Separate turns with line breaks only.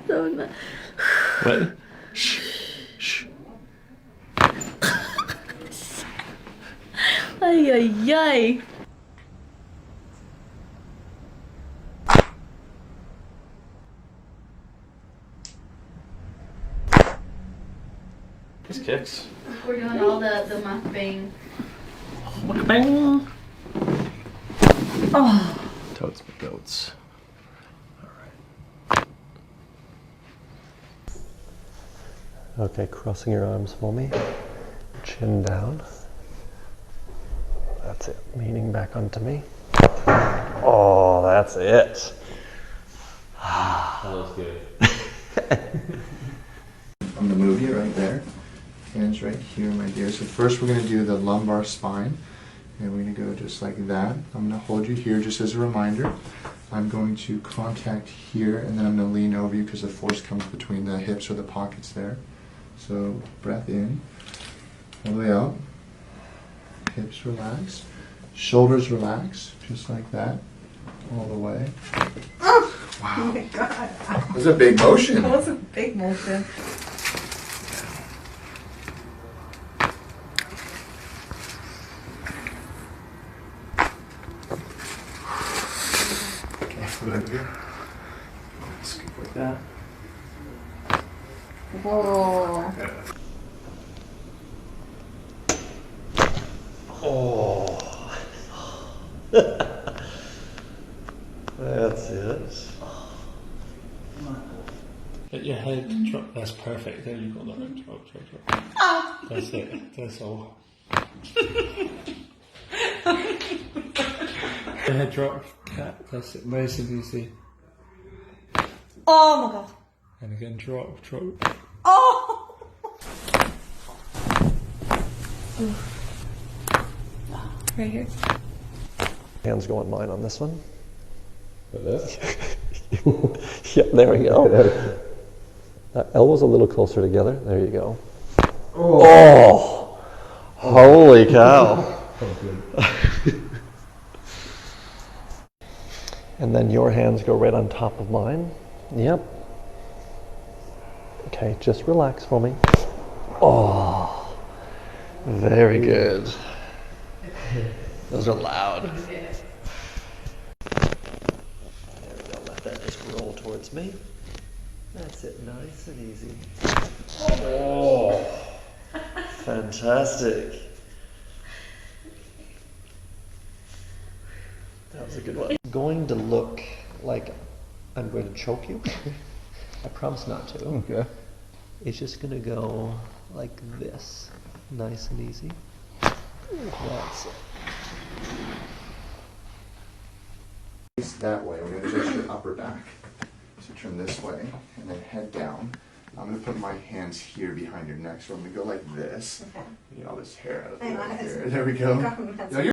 Don't.
Wait. Shh. Shh.
Ay, ay, ay.
These kicks.
We're doing all the mukbang.
Mukbang.
Oh.
Totes my goats. Okay, crossing your arms for me. Chin down. That's it. Leaning back onto me. Oh, that's it.
That was good.
I'm going to move you right there. Hands right here, my dear. So first we're going to do the lumbar spine. And we're going to go just like that. I'm going to hold you here just as a reminder. I'm going to contact here, and then I'm going to lean over you because the force comes between the hips or the pockets there. So breath in, all the way out. Hips relax. Shoulders relax, just like that. All the way.
Oh,
Wow.
oh my God.
That was a big motion.
That was a big motion.
Good. Scoop like that.
Whoa.
Oh. That's it.
Let your head drop. That's perfect. There you got that. Drop. That's it. That's all. Your head drop. Cat. That's it. Nice and easy.
Oh my God.
And again, drop.
Oh.
Right here.
Hands go on mine on this one. Like this? Yep, there we go. Elbows a little closer together. There you go. Oh! Holy cow. And then your hands go right on top of mine. Yep. Okay, just relax for me. Oh, very good. Those are loud. There we go, let that just roll towards me. That's it, nice and easy. Oh, fantastic. That was a good one. It's going to look like I'm going to choke you. I promise not to.
Okay.
It's just going to go like this. Nice and easy. That's it.
Face that way. We're going to adjust your upper back. So turn this way and then head down. I'm going to put my hands here behind your neck. So I'm going to go like this.
Okay.
Get all this hair out of
Hang on,
there. There we go.
Got 'em.
No, you're